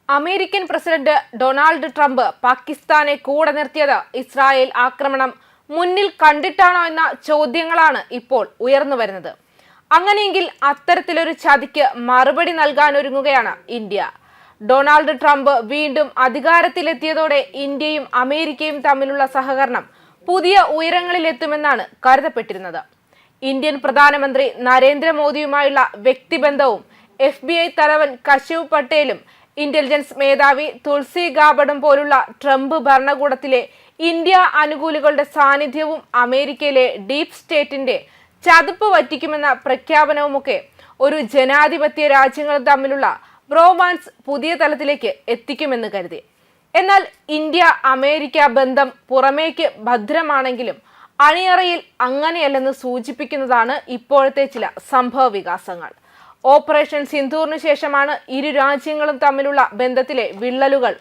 American president Donald Trump പാകിസ്ഥാനെ കൂടെ നിർത്തിയത് ഇസ്രായേൽ ആക്രമണം മുന്നിൽ കണ്ടിട്ടാണോ എന്ന ചോദ്യങ്ങളാണ് ഇപ്പോൾ ഉയർന്നു വരുന്നത്. അങ്ങനെയെങ്കിൽ അത്തരത്തിലൊരു ചതിക്ക് മറുപടി നൽകാനൊരുങ്ങുകയാണ് ഇന്ത്യ. ഡൊണാൾഡ് ട്രംപ് വീണ്ടും അധികാരത്തിലെത്തിയതോടെ ഇന്ത്യയും അമേരിക്കയും തമ്മിലുള്ള സഹകരണം പുതിയ ഉയരങ്ങളിലെത്തുമെന്നാണ് കരുതപ്പെട്ടിരുന്നത്. ഇന്ത്യൻ പ്രധാനമന്ത്രി നരേന്ദ്രമോദിയുമായുള്ള വ്യക്തിബന്ധവും FBI തലവൻ കശിവ് പട്ടേലും ഇന്റലിജൻസ് മേധാവി തുൾസി ഗാബഡും പോലുള്ള ട്രംപ് ഭരണകൂടത്തിലെ ഇന്ത്യ അനുകൂലികളുടെ സാന്നിധ്യവും അമേരിക്കയിലെ ഡീപ് സ്റ്റേറ്റിന്റെ ചതുപ്പ് വറ്റിക്കുമെന്ന പ്രഖ്യാപനവുമൊക്കെ ഒരു ജനാധിപത്യ രാജ്യങ്ങൾ തമ്മിലുള്ള റൊമാൻസ് പുതിയ തലത്തിലേക്ക് എത്തിക്കുമെന്ന് കരുതി. എന്നാൽ ഇന്ത്യ അമേരിക്ക ബന്ധം പുറമേക്ക് ഭദ്രമാണെങ്കിലും അണിയറയിൽ അങ്ങനെയല്ലെന്ന് സൂചിപ്പിക്കുന്നതാണ് ഇപ്പോഴത്തെ ചില സംഭവ വികാസങ്ങൾ. ഓപ്പറേഷൻ സിന്ദൂറിന് ശേഷമാണ് ഇരു രാജ്യങ്ങളും തമ്മിലുള്ള ബന്ധത്തിലെ വിള്ളലുകൾ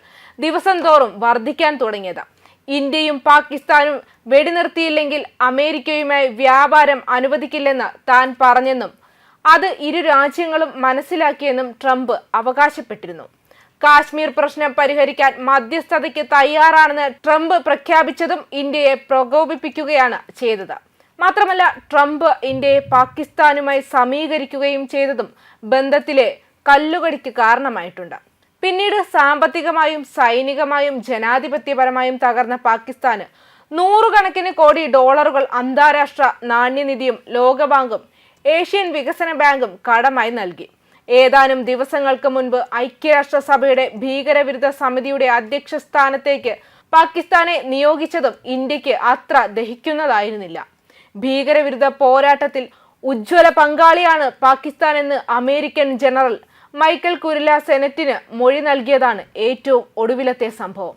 ദിവസം തോറും വർദ്ധിക്കാൻ തുടങ്ങിയത്. ഇന്ത്യയും പാകിസ്ഥാനും വെടിനിർത്തിയില്ലെങ്കിൽ അമേരിക്കയുമായി വ്യാപാരം അനുവദിക്കില്ലെന്ന് താൻ പറഞ്ഞെന്നും അത് ഇരു രാജ്യങ്ങളും മനസ്സിലാക്കിയെന്നും ട്രംപ് അവകാശപ്പെട്ടിരുന്നു. കാശ്മീർ പ്രശ്നം പരിഹരിക്കാൻ മധ്യസ്ഥതയ്ക്ക് തയ്യാറാണെന്ന് ട്രംപ് പ്രഖ്യാപിച്ചതും ഇന്ത്യയെ പ്രകോപിപ്പിക്കുകയാണ് ചെയ്തത്. മാത്രമല്ല, ട്രംപ് ഇന്ത്യയെ പാകിസ്ഥാനുമായി സമീകരിക്കുകയും ചെയ്തതും ബന്ധത്തിലെ കല്ലുകടിക്ക് കാരണമായിട്ടുണ്ട്. പിന്നീട് സാമ്പത്തികമായും സൈനികമായും ജനാധിപത്യപരമായും തകർന്ന പാകിസ്ഥാന് നൂറുകണക്കിന് കോടി ഡോളറുകൾ അന്താരാഷ്ട്ര നാണ്യനിധിയും ലോകബാങ്കും ഏഷ്യൻ വികസന ബാങ്കും കടമായി നൽകി. ഏതാനും ദിവസങ്ങൾക്ക് മുൻപ് ഐക്യരാഷ്ട്രസഭയുടെ ഭീകരവിരുദ്ധ സമിതിയുടെ അധ്യക്ഷ സ്ഥാനത്തേക്ക് പാകിസ്ഥാനെ നിയോഗിച്ചതും ഇന്ത്യക്ക് അത്ര ദഹിക്കുന്നതായിരുന്നില്ല. ഭീകരവിരുദ്ധ പോരാട്ടത്തിൽ ഉജ്ജ്വല പങ്കാളിയാണ് പാകിസ്ഥാൻ എന്ന് അമേരിക്കൻ ജനറൽ മൈക്കൽ കുരില സെനറ്റിന് മൊഴി നൽകിയതാണ് ഏറ്റവും ഒടുവിലത്തെ സംഭവം.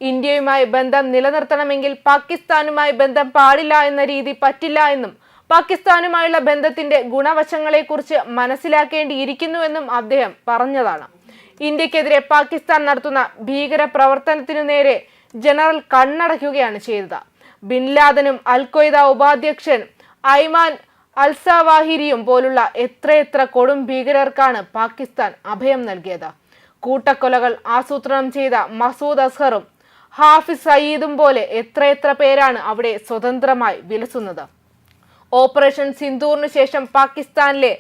ഇന്ത്യയുമായി ബന്ധം നിലനിർത്തണമെങ്കിൽ പാകിസ്ഥാനുമായി ബന്ധം പാടില്ല എന്ന രീതി പറ്റില്ല എന്നും പാകിസ്ഥാനുമായുള്ള ബന്ധത്തിന്റെ ഗുണവശങ്ങളെക്കുറിച്ച് മനസ്സിലാക്കേണ്ടിയിരിക്കുന്നുവെന്നും അദ്ദേഹം പറഞ്ഞതാണ്. ഇന്ത്യക്കെതിരെ പാകിസ്ഥാൻ നടത്തുന്ന ഭീകര പ്രവർത്തനത്തിനു നേരെ ജനറൽ കണ്ണടയ്ക്കുകയാണ് ചെയ്തത്. ബിൻ ലാദനും അൽ ഖ്വയ്ദ ഉപാധ്യക്ഷൻ ഐമാൻ അൽസവാഹിരിയും പോലുള്ള എത്രയെത്ര കൊടും ഭീകരർക്കാണ് പാകിസ്ഥാൻ അഭയം നൽകിയത്. കൂട്ടക്കൊലകൾ ആസൂത്രണം ചെയ്ത മസൂദ് അസ്ഹറും ഹാഫിസ് സയീദും പോലെ എത്രയെത്ര പേരാണ് അവിടെ സ്വതന്ത്രമായി വിലസുന്നത്. ഓപ്പറേഷൻ സിന്ദൂറിന് ശേഷം പാകിസ്ഥാനിലെ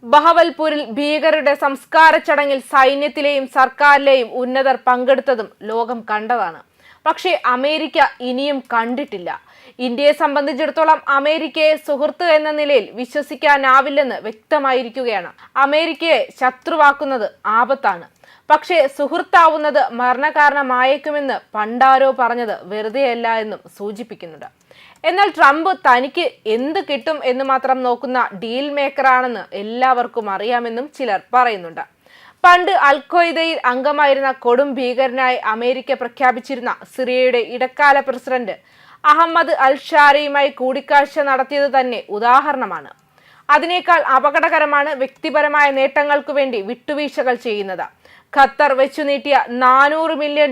ബഹവൽപൂരിൽ ഭീകരരുടെ സംസ്കാര ചടങ്ങിൽ സൈന്യത്തിലെയും സർക്കാരിലെയും ഉന്നതർ പങ്കെടുത്തതും ലോകം കണ്ടതാണ്. പക്ഷേ അമേരിക്ക ഇനിയും കണ്ടിട്ടില്ല. ഇന്ത്യയെ സംബന്ധിച്ചിടത്തോളം അമേരിക്കയെ സുഹൃത്ത് എന്ന നിലയിൽ വിശ്വസിക്കാനാവില്ലെന്ന് വ്യക്തമായിരിക്കുകയാണ്. അമേരിക്കയെ ശത്രുവാക്കുന്നത് ആപത്താണ്, പക്ഷേ സുഹൃത്താവുന്നത് മരണകാരണമായേക്കുമെന്ന് പണ്ടാരോ പറഞ്ഞത് വെറുതെയല്ല എന്നും സൂചിപ്പിക്കുന്നുണ്ട്. എന്നാൽ ട്രംപ് തനിക്ക് എന്ത് കിട്ടും എന്ന് മാത്രം നോക്കുന്ന ഡീൽ മേക്കറാണെന്ന് എല്ലാവർക്കും അറിയാമെന്നും ചിലർ പറയുന്നുണ്ട്. പണ്ട് അൽ ഖ്വയ്ദയിൽ അംഗമായിരുന്ന കൊടും ഭീകരനായി അമേരിക്ക പ്രഖ്യാപിച്ചിരുന്ന സിറിയയുടെ ഇടക്കാല പ്രസിഡന്റ് അഹമ്മദ് അൽ ഷാരയുമായി കൂടിക്കാഴ്ച നടത്തിയത് തന്നെ ഉദാഹരണമാണ്. അതിനേക്കാൾ അപകടകരമാണ് വ്യക്തിപരമായ നേട്ടങ്ങൾക്കു വേണ്ടി വിട്ടുവീഴ്ചകൾ ചെയ്യുന്നത്. ഖത്തർ വെച്ചു നീട്ടിയ $400 മില്യൺ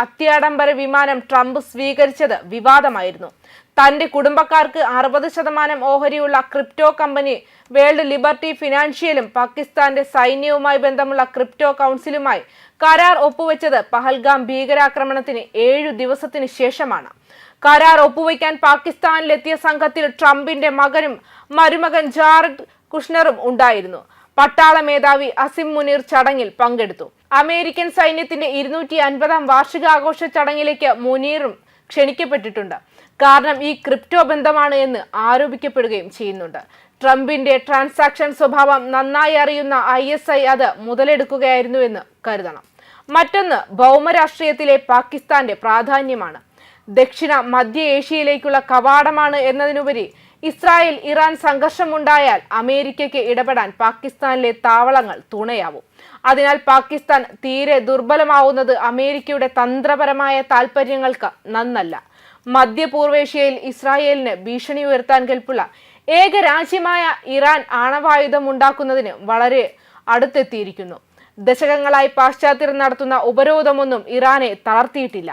അത്യാഡംബര വിമാനം ട്രംപ് സ്വീകരിച്ചത് വിവാദമായിരുന്നു. തന്റെ കുടുംബക്കാർക്ക് 60% ഓഹരിയുള്ള ക്രിപ്റ്റോ കമ്പനി വേൾഡ് ലിബർട്ടി ഫിനാൻഷ്യലും പാകിസ്ഥാന്റെ സൈന്യവുമായി ബന്ധമുള്ള ക്രിപ്റ്റോ കൗൺസിലുമായി കരാർ ഒപ്പുവെച്ചത് പഹൽഗാം ഭീകരാക്രമണത്തിന് 7 ദിവസത്തിന് ശേഷമാണ്. കരാർ ഒപ്പുവെക്കാൻ പാകിസ്ഥാനിലെത്തിയ സംഘത്തിൽ ട്രംപിന്റെ മകനും മരുമകൻ ജാറഡ് കുഷ്ണറും ഉണ്ടായിരുന്നു. പട്ടാള മേധാവി അസിം മുനീർ ചടങ്ങിൽ പങ്കെടുത്തു. അമേരിക്കൻ സൈന്യത്തിന്റെ 250-ാം വാർഷികാഘോഷ ചടങ്ങിലേക്ക് മുനീറും ക്ഷണിക്കപ്പെട്ടിട്ടുണ്ട്. കാരണം ഈ ക്രിപ്റ്റോ ബന്ധമാണ് എന്ന് ആരോപിക്കപ്പെടുകയും ചെയ്യുന്നുണ്ട്. ട്രംപിന്റെ ട്രാൻസാക്ഷൻ സ്വഭാവം നന്നായി അറിയുന്ന ISI അത് മുതലെടുക്കുകയായിരുന്നുവെന്ന് കരുതണം. മറ്റൊന്ന് ഭൗമരാഷ്ട്രീയത്തിലെ പാകിസ്ഥാന്റെ പ്രാധാന്യമാണ്. ദക്ഷിണ മധ്യ ഏഷ്യയിലേക്കുള്ള കവാടമാണ് എന്നതിനുപരി ഇസ്രായേൽ ഇറാൻ സംഘർഷമുണ്ടായാൽ അമേരിക്കയ്ക്ക് ഇടപെടാൻ പാകിസ്ഥാനിലെ താവളങ്ങൾ തുണയാവും. അതിനാൽ പാകിസ്ഥാൻ തീരെ ദുർബലമാവുന്നത് അമേരിക്കയുടെ തന്ത്രപരമായ താൽപര്യങ്ങൾക്ക് നന്നല്ല. മധ്യപൂർവേഷ്യയിൽ ഇസ്രായേലിന് ഭീഷണി ഉയർത്താൻ കെൽപ്പുള്ള ഏക രാജ്യമായ ഇറാൻ ആണവായുധം ഉണ്ടാക്കുന്നതിന് വളരെ അടുത്തെത്തിയിരിക്കുന്നു. ദശകങ്ങളായി പാശ്ചാത്യർ നടത്തുന്ന ഉപരോധമൊന്നും ഇറാനെ തളർത്തിയിട്ടില്ല.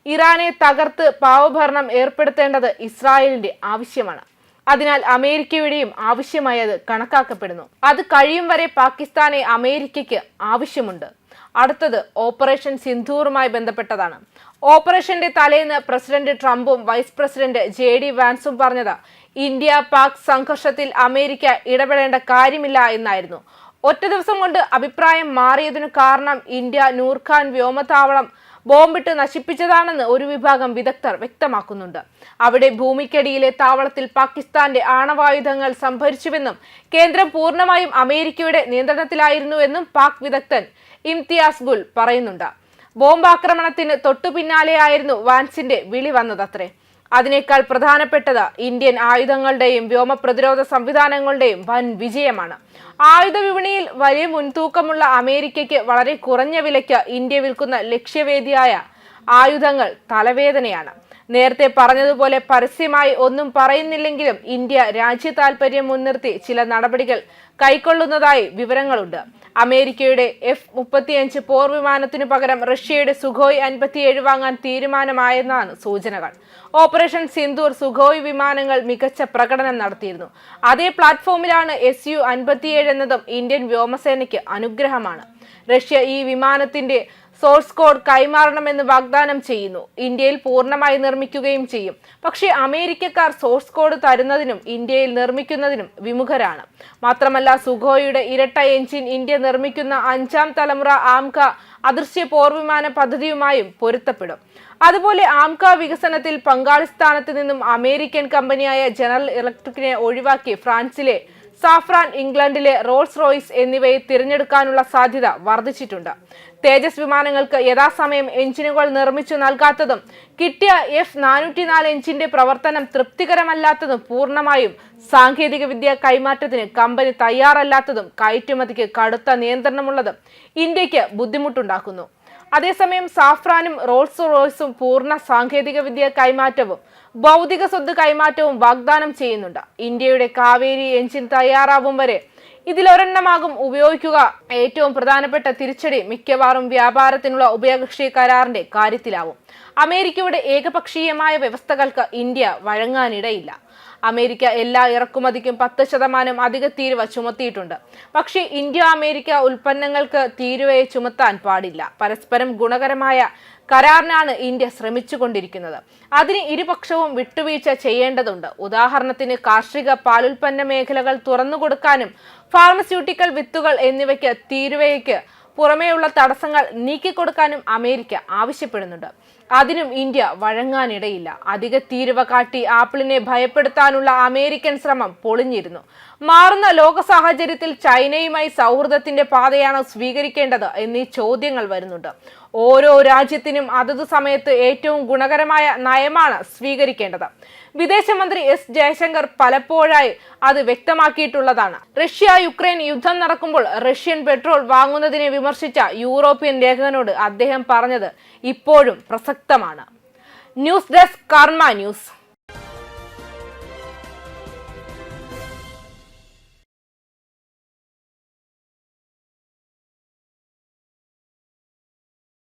ഇറാനെ തകർത്ത് പാവഭരണം ഏർപ്പെടുത്തേണ്ടത് ഇസ്രായേലിന്റെ ആവശ്യമാണ്. അതിനാൽ അമേരിക്കയുടെയും ആവശ്യമായത് കണക്കാക്കപ്പെടുന്നു. അത് കഴിയും വരെ പാകിസ്ഥാനെ അമേരിക്കയ്ക്ക് ആവശ്യമുണ്ട്. അടുത്തത് ഓപ്പറേഷൻ സിന്ധൂറുമായി ബന്ധപ്പെട്ടതാണ്. ഓപ്പറേഷന്റെ തലേന്ന് പ്രസിഡന്റ് ട്രംപും വൈസ് പ്രസിഡന്റ് JD വാൻസും പറഞ്ഞത് ഇന്ത്യ പാക് സംഘർഷത്തിൽ അമേരിക്ക ഇടപെടേണ്ട കാര്യമില്ല എന്നായിരുന്നു. ഒറ്റ ദിവസം കൊണ്ട് അഭിപ്രായം മാറിയതിനു കാരണം ഇന്ത്യ നൂർഖാൻ വ്യോമതാവളം ബോംബിട്ട് നശിപ്പിച്ചതാണെന്ന് ഒരു വിഭാഗം വിദഗ്ധർ വ്യക്തമാക്കുന്നുണ്ട്. അവിടെ ഭൂമിക്കടിയിലെ താവളത്തിൽ പാകിസ്ഥാന്റെ ആണവായുധങ്ങൾ സംഭരിച്ചുവെന്നും കേന്ദ്രം പൂർണ്ണമായും അമേരിക്കയുടെ നിയന്ത്രണത്തിലായിരുന്നുവെന്നും പാക് വിദഗ്ധൻ ഇംതിയാസ് ഗുൽ പറയുന്നുണ്ട്. ബോംബാക്രമണത്തിന് തൊട്ടു പിന്നാലെയായിരുന്നു വാൻസിന്റെ വിളി വന്നതത്രേ. അതിനേക്കാൾ പ്രധാനപ്പെട്ടത് ഇന്ത്യൻ ആയുധങ്ങളുടെയും വ്യോമ പ്രതിരോധ സംവിധാനങ്ങളുടെയും വൻ വിജയമാണ്. ആയുധ വിപണിയിൽ വലിയ മുൻതൂക്കമുള്ള അമേരിക്കയ്ക്ക് വളരെ കുറഞ്ഞ വിലയ്ക്ക് ഇന്ത്യ വിൽക്കുന്ന ലക്ഷ്യവേദിയായ ആയുധങ്ങൾ തലവേദനയാണ്. നേരത്തെ പറഞ്ഞതുപോലെ പരസ്യമായി ഒന്നും പറയുന്നില്ലെങ്കിലും ഇന്ത്യ രാജ്യ താൽപര്യം മുൻനിർത്തി ചില നടപടികൾ കൈക്കൊള്ളുന്നതായി വിവരങ്ങളുണ്ട്. അമേരിക്കയുടെ F-35 പോർ വിമാനത്തിനു പകരം റഷ്യയുടെ സുഖോയ് 57 വാങ്ങാൻ തീരുമാനമായെന്നാണ് സൂചനകൾ. ഓപ്പറേഷൻ സിന്ദൂർ സുഖോയ് വിമാനങ്ങൾ മികച്ച പ്രകടനം നടത്തിയിരുന്നു. അതേ പ്ലാറ്റ്ഫോമിലാണ് Su-57 എന്നതും ഇന്ത്യൻ വ്യോമസേനയ്ക്ക് അനുഗ്രഹമാണ്. റഷ്യ ഈ വിമാനത്തിന്റെ സോഴ്സ് കോഡ് കൈമാറണമെന്ന് വാഗ്ദാനം ചെയ്യുന്നു. ഇന്ത്യയിൽ പൂർണ്ണമായി നിർമ്മിക്കുകയും ചെയ്യും. പക്ഷേ അമേരിക്കക്കാർ സോഴ്സ് കോഡ് തരുന്നതിനും ഇന്ത്യയിൽ നിർമ്മിക്കുന്നതിനും വിമുഖരാണ്. മാത്രമല്ല സുഖോയുടെ ഇരട്ട എഞ്ചിൻ ഇന്ത്യ നിർമ്മിക്കുന്ന 5ാം തലമുറ ആംക അദൃശ്യ പോർവിമാന പദ്ധതിയുമായും പൊരുത്തപ്പെടും. അതുപോലെ ആംക വികസനത്തിൽ പങ്കാളിസ്ഥാനത്ത് നിന്നും അമേരിക്കൻ കമ്പനിയായ ജനറൽ ഇലക്ട്രിക്കിനെ ഒഴിവാക്കി ഫ്രാൻസിലെ സാഫ്രാൻ, ഇംഗ്ലണ്ടിലെ റോൾസ് റോയ്സ് എന്നിവയെ തിരഞ്ഞെടുക്കാനുള്ള സാധ്യത വർദ്ധിച്ചിട്ടുണ്ട്. തേജസ് വിമാനങ്ങൾക്ക് യഥാസമയം എഞ്ചിനുകൾ നിർമ്മിച്ചു നൽകാത്തതും കിട്ടിയ F-404 എഞ്ചിന്റെ പ്രവർത്തനം തൃപ്തികരമല്ലാത്തതും പൂർണ്ണമായും സാങ്കേതിക വിദ്യ കൈമാറ്റത്തിന് കമ്പനി തയ്യാറല്ലാത്തതും കയറ്റുമതിക്ക് കടുത്ത നിയന്ത്രണമുള്ളതും ഇന്ത്യക്ക് ബുദ്ധിമുട്ടുണ്ടാക്കുന്നു. അതേസമയം സാഫ്രാനും റോൾസ് റോയ്സും പൂർണ്ണ സാങ്കേതിക വിദ്യ കൈമാറ്റവും ഭൗതിക സ്വത്ത് കൈമാറ്റവും വാഗ്ദാനം ചെയ്യുന്നുണ്ട്. ഇന്ത്യയുടെ കാവേരി എഞ്ചിൻ തയ്യാറാവും വരെ ഇതിലൊരെണ്ണമാകും ഉപയോഗിക്കുക. ഏറ്റവും പ്രധാനപ്പെട്ട തിരിച്ചടി മിക്കവാറും വ്യാപാരത്തിനുള്ള ഉഭയകക്ഷി കരാറിന്റെ കാര്യത്തിലാവും. അമേരിക്കയുടെ ഏകപക്ഷീയമായ വ്യവസ്ഥകൾക്ക് ഇന്ത്യ വഴങ്ങാനിടയില്ല. അമേരിക്ക എല്ലാ ഇറക്കുമതിക്കും 10% അധിക തീരുവ ചുമത്തിയിട്ടുണ്ട്. പക്ഷേ ഇന്ത്യ അമേരിക്ക ഉൽപ്പന്നങ്ങൾക്ക് തീരുവയെ ചുമത്താൻ പാടില്ല. പരസ്പരം ഗുണകരമായ കരാറിനാണ് ഇന്ത്യ ശ്രമിച്ചുകൊണ്ടിരിക്കുന്നത്. അതിന് ഇരുപക്ഷവും വിട്ടുവീഴ്ച ചെയ്യേണ്ടതുണ്ട്. ഉദാഹരണത്തിന് കാർഷിക പാലുൽപ്പന്ന മേഖലകൾ തുറന്നുകൊടുക്കാനും ഫാർമസ്യൂട്ടിക്കൽ വിത്തുകൾ എന്നിവയ്ക്ക് തീരുവയ്ക്ക് പുറമേയുള്ള തടസ്സങ്ങൾ നീക്കിക്കൊടുക്കാനും അമേരിക്ക ആവശ്യപ്പെടുന്നുണ്ട്. അതിനും ഇന്ത്യ വഴങ്ങാനിടയില്ല. അധിക തീരുവ കാട്ടി ആപ്പിളിനെ ഭയപ്പെടുത്താനുള്ള അമേരിക്കൻ ശ്രമം പൊളിഞ്ഞിരുന്നു. മാറുന്ന ലോക സാഹചര്യത്തിൽ ചൈനയുമായി സൗഹൃദത്തിന്റെ പാതയാണ് സ്വീകരിക്കേണ്ടത് എന്നീ ചോദ്യങ്ങൾ വരുന്നുണ്ട്. ഓരോ രാജ്യത്തിനും അതത് സമയത്ത് ഏറ്റവും ഗുണകരമായ നയമാണ് സ്വീകരിക്കേണ്ടത്. വിദേശമന്ത്രി S. ജയശങ്കർ പലപ്പോഴായി അത് വ്യക്തമാക്കിയിട്ടുള്ളതാണ്. റഷ്യ-യുക്രൈൻ യുദ്ധം നടക്കുമ്പോൾ റഷ്യൻ പെട്രോൾ വാങ്ങുന്നതിനെ വിമർശിച്ച യൂറോപ്യൻ ലേഖകനോട് അദ്ദേഹം പറഞ്ഞത് ഇപ്പോഴും പ്രസക്തമാണ്. ന്യൂസ് ഡെസ്ക് കർമ്മ ന്യൂസ്.